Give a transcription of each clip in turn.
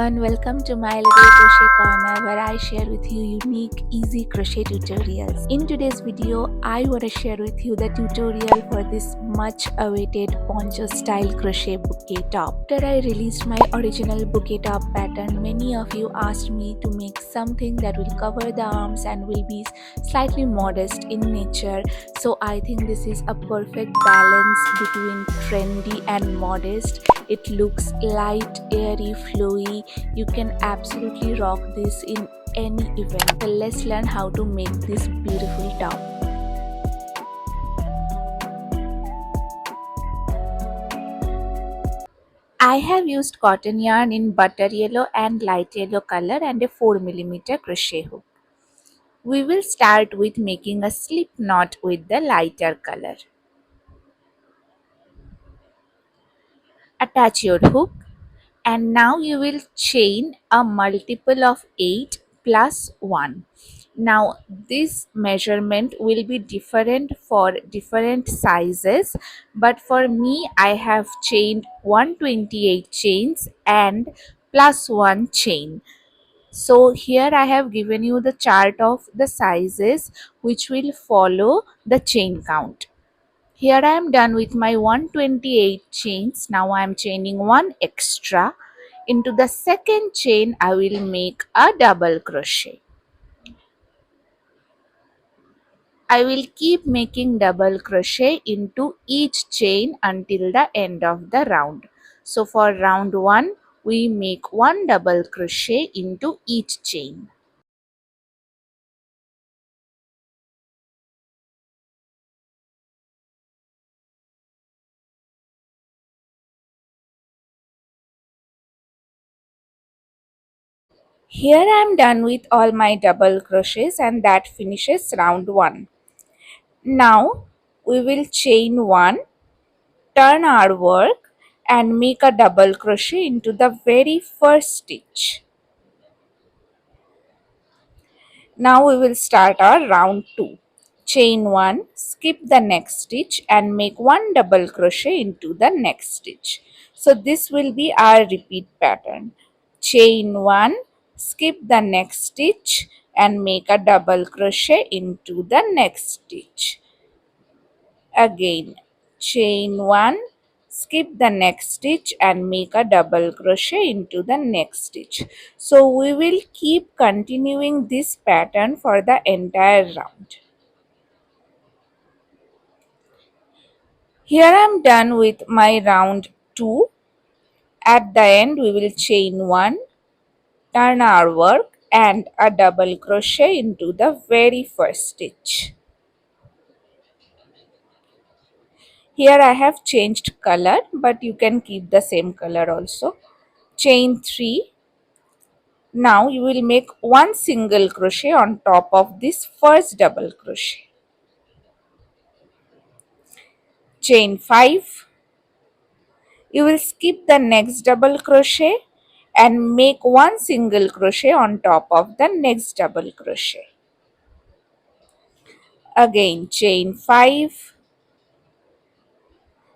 everyone, welcome to my little crochet corner where I share with you unique, easy crochet tutorials. In today's video, I want to share with you the tutorial for this much awaited poncho style crochet bouquet top. After I released my original bouquet top pattern, many of you asked me to make something that will cover the arms and will be slightly modest in nature. So I think this is a perfect balance between trendy and modest. It looks light, airy, flowy. You can absolutely rock this in any event. So let's learn how to make this beautiful top. I have used cotton yarn in butter yellow and light yellow color and a 4mm crochet hook. We will start with making a slip knot with the lighter color. Attach your hook. And now you will chain a multiple of 8 plus 1. Now this measurement will be different for different sizes, but for me I have chained 128 chains and plus 1 chain. So here I have given you the chart of the sizes which will follow the chain count. Here I am done with my 128 chains. Now I am chaining one extra. Into the second chain I will make a double crochet. I will keep making double crochet into each chain until the end of the round. So for round 1 we make one double crochet into each chain. Here I am done with all my double crochets and that finishes round 1. Now we will chain 1, turn our work and make a double crochet into the very first stitch. Now we will start our round 2. Chain 1, skip the next stitch and make one double crochet into the next stitch. So this will be our repeat pattern. Chain 1, skip the next stitch and make a double crochet into the next stitch. Again, chain 1, skip the next stitch and make a double crochet into the next stitch. So we will keep continuing this pattern for the entire round. Here I am done with my round 2. At the end we will chain 1, turn our work and a double crochet into the very first stitch. Here I have changed color, but you can keep the same color also. Chain 3. Now you will make one single crochet on top of this first double crochet. Chain 5. You will skip the next double crochet and make one single crochet on top of the next double crochet. Again chain 5.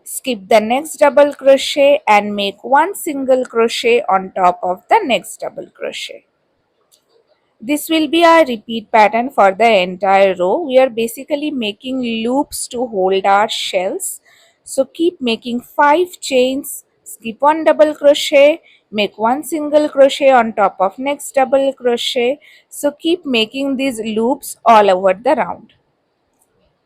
Skip the next double crochet and make one single crochet on top of the next double crochet. This will be our repeat pattern for the entire row. We are basically making loops to hold our shells. So keep making 5 chains, skip one double crochet, make one single crochet on top of next double crochet. So keep making these loops all over the round.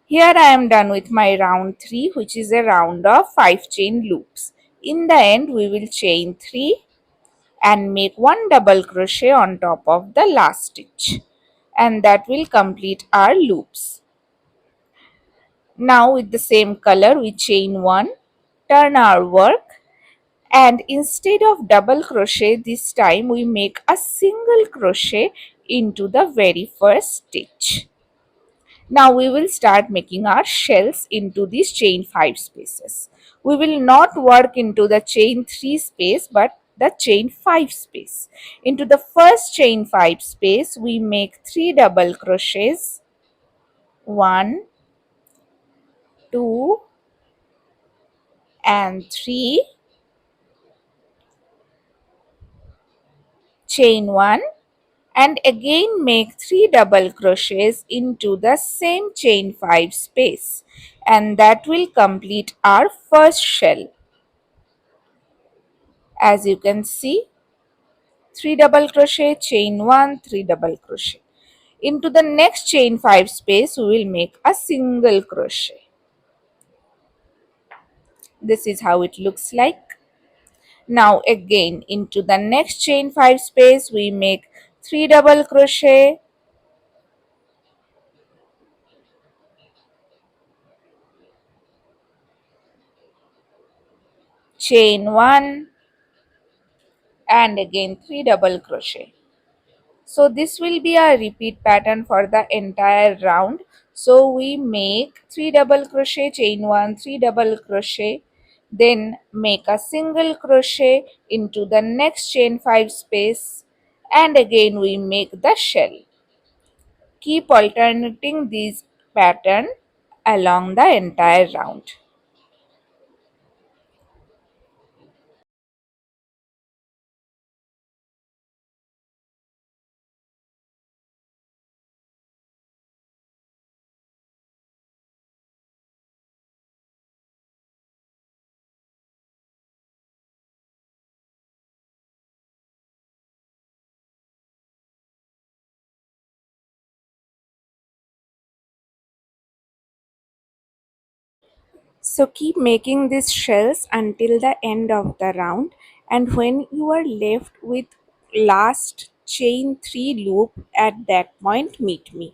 Here I am done with my round 3, which is a round of 5 chain loops. In the end we will chain 3 and make one double crochet on top of the last stitch, and that will complete our loops. Now with the same color we chain 1, turn our work, and instead of double crochet this time we make a single crochet into the very first stitch. Now we will start making our shells into these chain 5 spaces. We will not work into the chain 3 space but the chain 5 space. Into the first chain 5 space we make 3 double crochets. 1, 2 and 3. chain 1, and again make 3 double crochets into the same chain 5 space, and that will complete our first shell. As you can see, 3 double crochet, chain 1, 3 double crochet. Into the next chain 5 space we will make a single crochet. This is how it looks like. Now again into the next chain 5 space we make 3 double crochet, chain 1, and again 3 double crochet. So this will be a repeat pattern for the entire round. So we make 3 double crochet, chain 1, 3 double crochet, then make a single crochet into the next chain 5 space, and again we make the shell. Keep alternating these pattern along the entire round. So keep making these shells until the end of the round, and when you are left with last chain 3 loop, at that point meet me.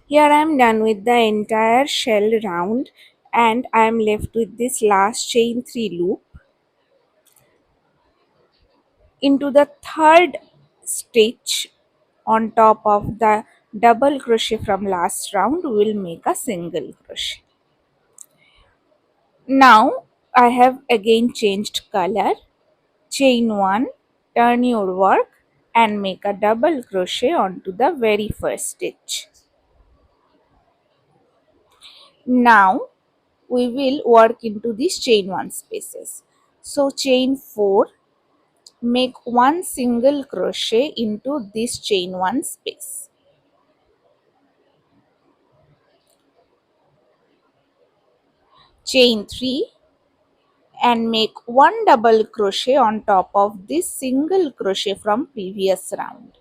Here I am done with the entire shell round and I am left with this last chain 3 loop. Into the third stitch on top of the double crochet from last round we will make a single crochet. Now I have again changed color. Chain 1, turn your work and make a double crochet onto the very first stitch. Now we will work into these chain 1 spaces. So chain 4, make one single crochet into this chain 1 space. Chain 3 and make one double crochet on top of this single crochet from previous round.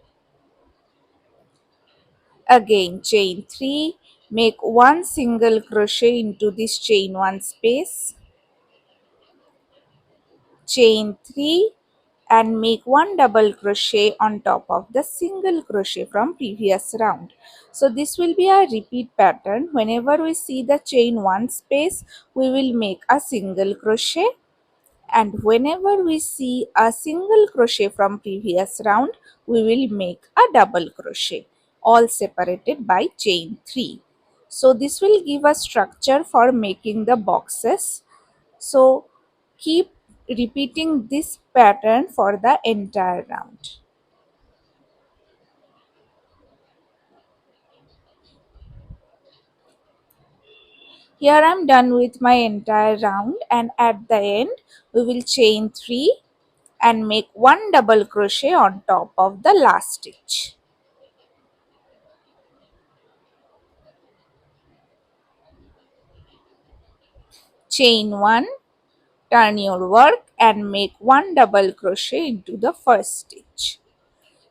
Again chain 3, make one single crochet into this chain 1 space, chain 3 and make one double crochet on top of the single crochet from previous round. So this will be a repeat pattern. Whenever we see the chain 1 space we will make a single crochet, and whenever we see a single crochet from previous round we will make a double crochet, all separated by chain 3. So this will give a structure for making the boxes. So keep repeating this pattern for the entire round. Here I am done with my entire round, and at the end we will chain 3 and make one double crochet on top of the last stitch. Chain 1, turn your work and make one double crochet into the first stitch.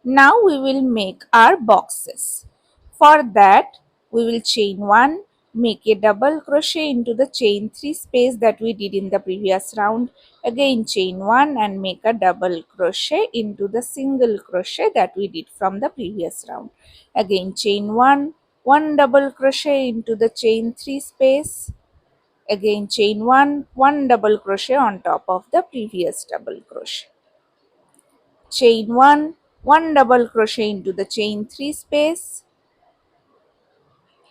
Now we will make our boxes. For that we will chain 1, make a double crochet into the chain 3 space that we did in the previous round. Again chain 1 and make a double crochet into the single crochet that we did from the previous round. Again chain 1, one double crochet into the chain 3 space. Again chain 1, one double crochet on top of the previous double crochet. Chain 1, one double crochet into the chain 3 space,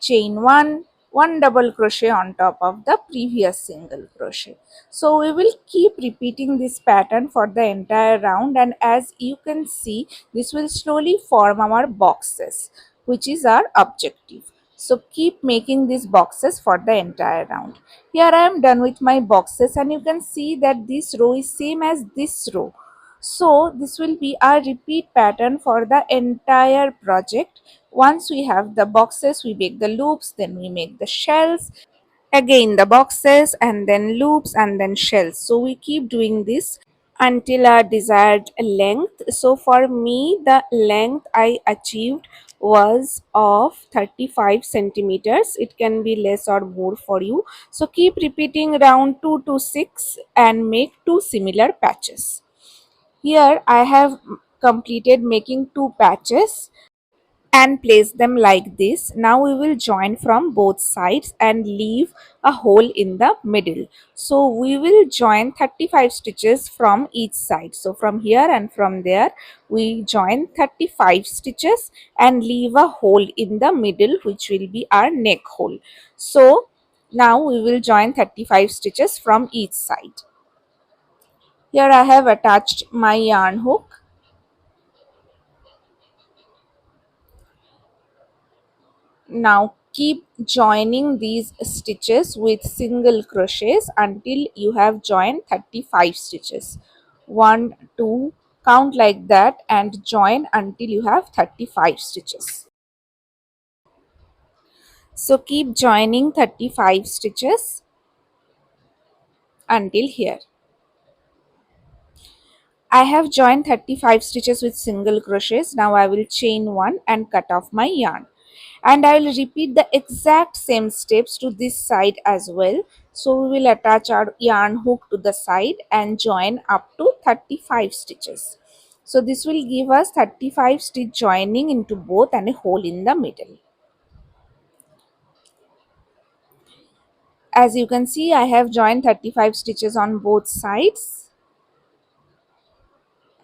chain 1, one double crochet on top of the previous single crochet. So we will keep repeating this pattern for the entire round, and as you can see this will slowly form our boxes, which is our objective. So keep making these boxes for the entire round. Here I am done with my boxes, and you can see that this row is same as this row. So this will be our repeat pattern for the entire project. Once we have the boxes, we make the loops, then we make the shells, again the boxes, and then loops, and then shells. So we keep doing this until our desired length. So for me, the length I achieved was of 35 centimeters. It can be less or more for you. So keep repeating round 2 to 6 and make two similar patches. Here I have completed making two patches and place them like this. Now we will join from both sides and leave a hole in the middle. So we will join 35 stitches from each side. So from here and from there we join 35 stitches and leave a hole in the middle, which will be our neck hole. So now we will join 35 stitches from each side. Here I have attached my yarn hook. Now keep joining these stitches with single crochets until you have joined 35 stitches. 1, 2, count like that and join until you have 35 stitches. So keep joining 35 stitches until here. I have joined 35 stitches with single crochets. Now I will chain 1 and cut off my yarn. And I will repeat the exact same steps to this side as well. So we will attach our yarn hook to the side and join up to 35 stitches. So this will give us 35 stitch joining into both and a hole in the middle. As you can see, I have joined 35 stitches on both sides,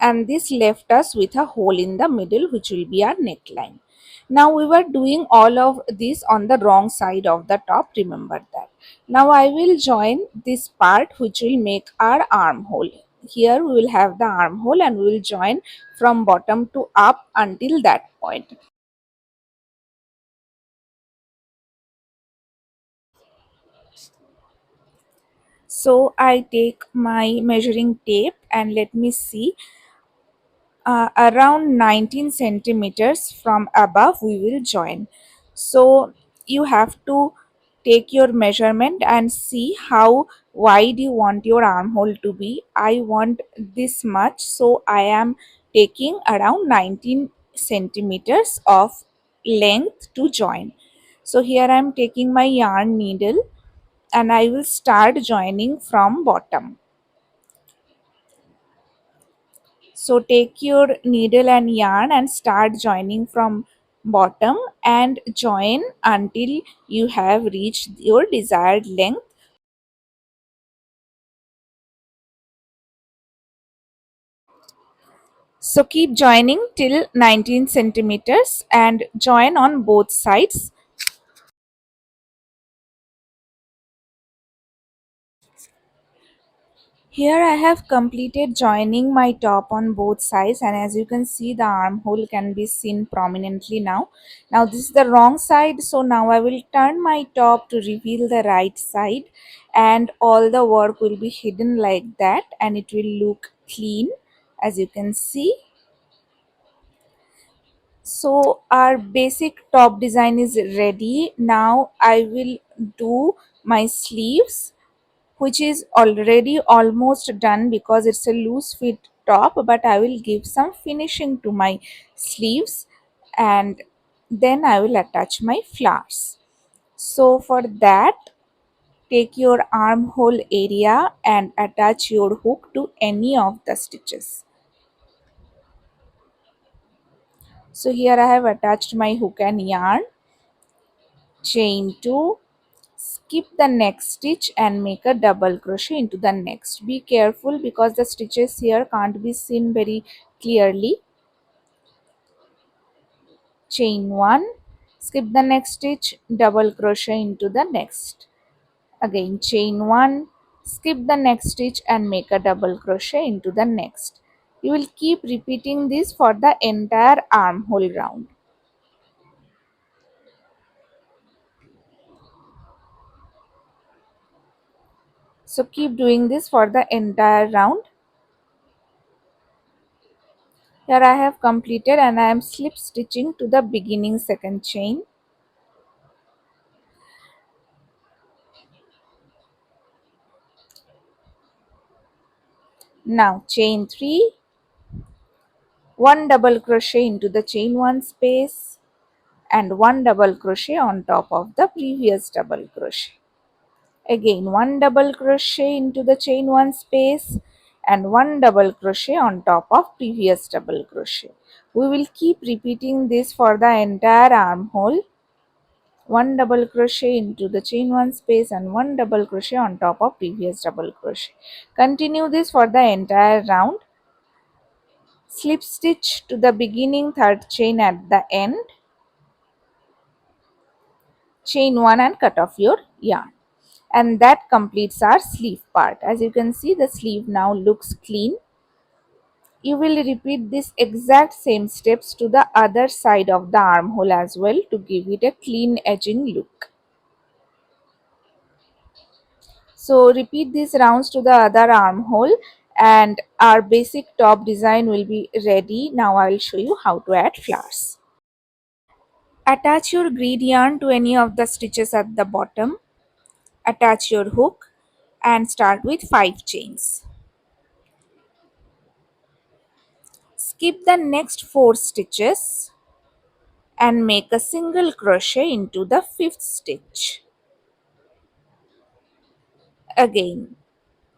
and this left us with a hole in the middle, which will be our neckline. Now we were doing all of this on the wrong side of the top, remember that. Now I will join this part which will make our armhole. Here we will have the armhole and we will join from bottom to up until that point. So I take my measuring tape and let me see, around 19 centimeters from above we will join. So you have to take your measurement and see how wide you want your armhole to be. I want this much, so I am taking around 19 centimeters of length to join. So here I am taking my yarn needle and I will start joining from bottom. So take your needle and yarn and start joining from bottom and join until you have reached your desired length. So keep joining till 19 centimeters and join on both sides. Here I have completed joining my top on both sides, and as you can see the armhole can be seen prominently now. Now this is the wrong side, so now I will turn my top to reveal the right side and all the work will be hidden like that and it will look clean, as you can see. So our basic top design is ready. Now I will do my sleeves, which is already almost done because it's a loose fit top, but I will give some finishing to my sleeves and then I will attach my flowers. So for that, take your armhole area and attach your hook to any of the stitches. So here I have attached my hook and yarn, chain 2, skip the next stitch and make a double crochet into the next. Be careful because the stitches here can't be seen very clearly. Chain 1, skip the next stitch, double crochet into the next. Again chain 1, skip the next stitch and make a double crochet into the next. You will keep repeating this for the entire armhole round. So keep doing this for the entire round. Here I have completed and I am slip stitching to the beginning second chain. Now chain 3, 1 double crochet into the chain 1 space and 1 double crochet on top of the previous double crochet. Again 1 double crochet into the chain 1 space and 1 double crochet on top of previous double crochet. We will keep repeating this for the entire armhole. 1 double crochet into the chain 1 space and 1 double crochet on top of previous double crochet. Continue this for the entire round. Slip stitch to the beginning third chain at the end, chain 1 and cut off your yarn, and that completes our sleeve part. As you can see, the sleeve now looks clean. You will repeat this exact same steps to the other side of the armhole as well to give it a clean edging look. So repeat these rounds to the other armhole and our basic top design will be ready. Now I will show you how to add flowers. Attach your grid yarn to any of the stitches at the bottom. Attach your hook and start with 5 chains. Skip the next 4 stitches and make a single crochet into the 5th stitch. Again,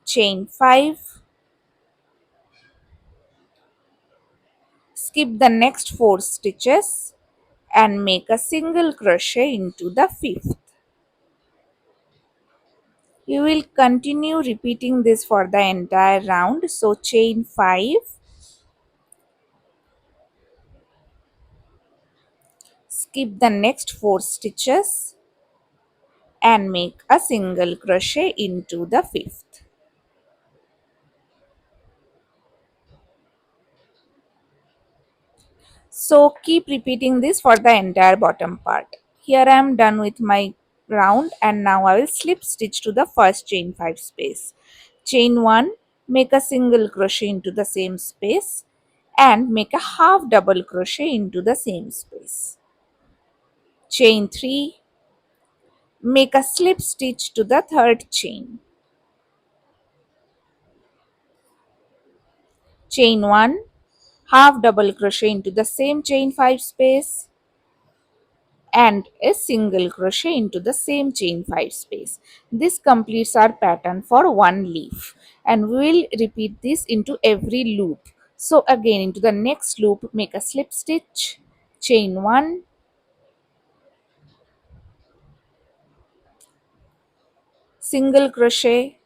chain 5, skip the next 4 stitches and make a single crochet into the 5th. You will continue repeating this for the entire round. So chain 5, skip the next 4 stitches and make a single crochet into the 5th. So keep repeating this for the entire bottom part. Here I am done with my round and now I will slip stitch to the first chain 5 space. Chain 1, make a single crochet into the same space and make a half double crochet into the same space. Chain 3, make a slip stitch to the third chain. Chain 1, half double crochet into the same chain 5 space and a single crochet into the same chain 5 space. This completes our pattern for one leaf and we will repeat this into every loop. So again into the next loop make a slip stitch, chain 1, single crochet,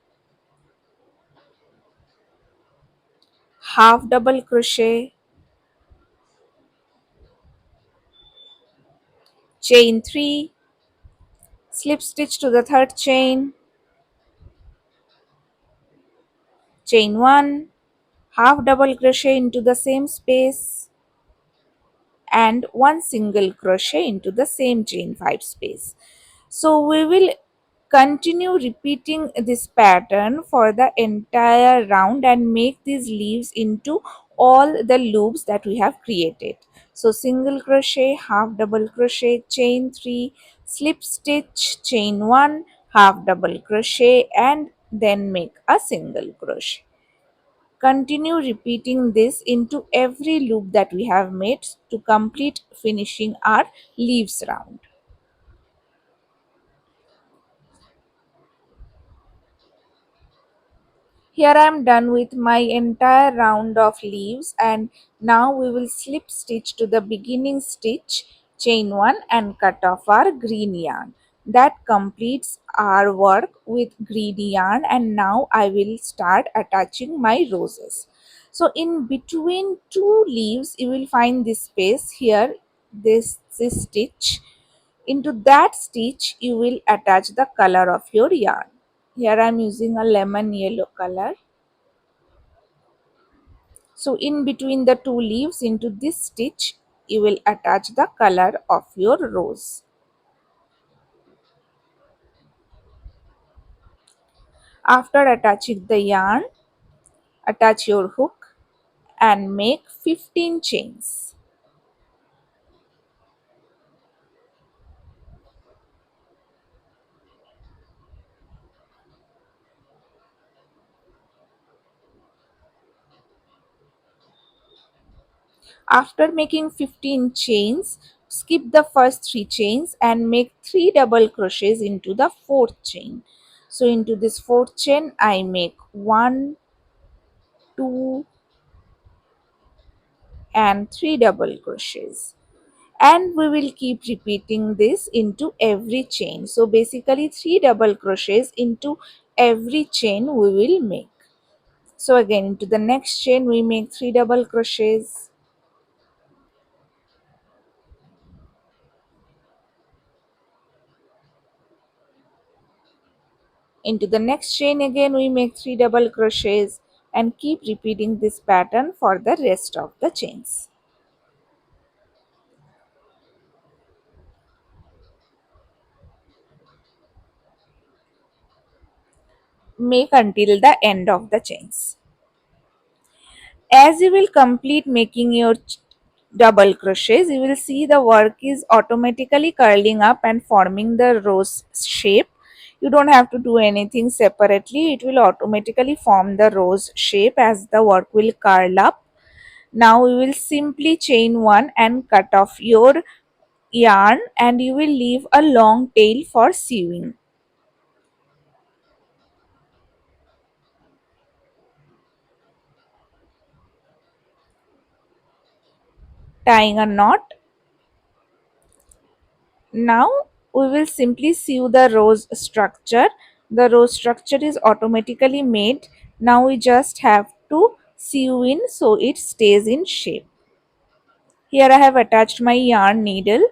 half double crochet, chain 3, slip stitch to the third chain, chain 1, half double crochet into the same space and one single crochet into the same chain 5 space. So we will continue repeating this pattern for the entire round and make these leaves into all the loops that we have created. So single crochet, half double crochet, chain 3, slip stitch, chain 1, half double crochet and then make a single crochet. Continue repeating this into every loop that we have made to complete finishing our leaves round. Here I am done with my entire round of leaves and now we will slip stitch to the beginning stitch, chain 1 and cut off our green yarn. That completes our work with green yarn and now I will start attaching my roses. So in between two leaves you will find this space here, this stitch. Into that stitch you will attach the color of your yarn. Here I am using a lemon yellow color. So in between the two leaves into this stitch you will attach the color of your rose. After attaching the yarn, attach your hook and make 15 chains. After making 15 chains, skip the first 3 chains and make 3 double crochets into the fourth chain. So into this fourth chain I make 1, 2 and 3 double crochets. And we will keep repeating this into every chain. So basically 3 double crochets into every chain we will make. So again into the next chain we make 3 double crochets. Into the next chain again we make 3 double crochets and keep repeating this pattern for the rest of the chains. Make until the end of the chains. As you will complete making your double crochets, you will see the work is automatically curling up and forming the rose shape. You don't have to do anything separately, it will automatically form the rose shape as the work will curl up. Now we will simply chain one and cut off your yarn and you will leave a long tail for sewing. Tying a knot. Now we will simply sew the rose structure. The rose structure is automatically made. Now we just have to sew in so it stays in shape. Here I have attached my yarn needle,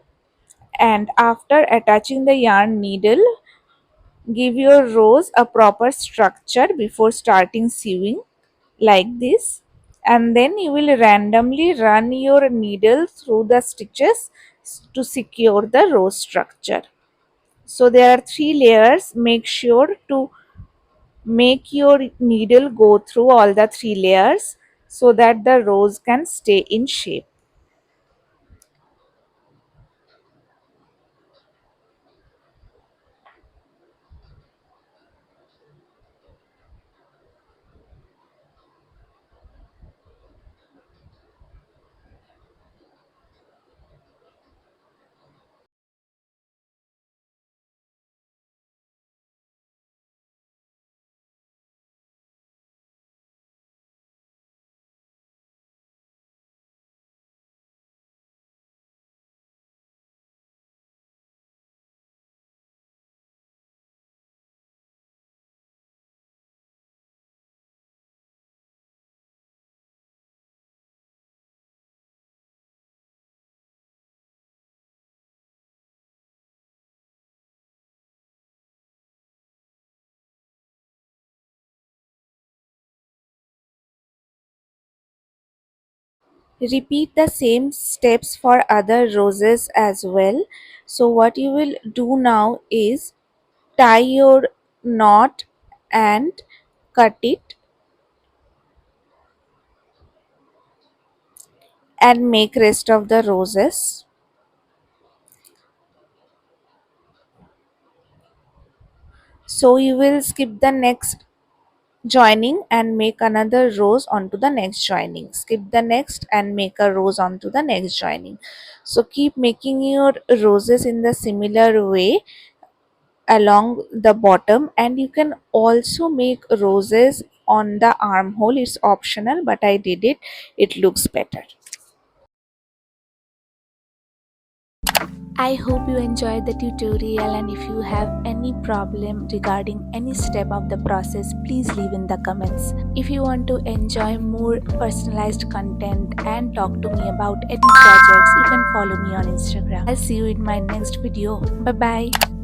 and after attaching the yarn needle, give your rose a proper structure before starting sewing like this, and then you will randomly run your needle through the stitches to secure the rose structure. So there are 3 layers. Make sure to make your needle go through all the 3 layers so that the rose can stay in shape. Repeat the same steps for other roses as well. So what you will do now is tie your knot and cut it and make rest of the roses. So you will skip the next joining and make another rose onto the next joining, skip the next and make a rose onto the next joining. So keep making your roses in the similar way along the bottom, and you can also make roses on the armhole. It's optional, but I did it, it looks better. I hope you enjoyed the tutorial, and if you have any problem regarding any step of the process, please leave in the comments. If you want to enjoy more personalized content and talk to me about any projects, you can follow me on Instagram. I'll see you in my next video. Bye bye.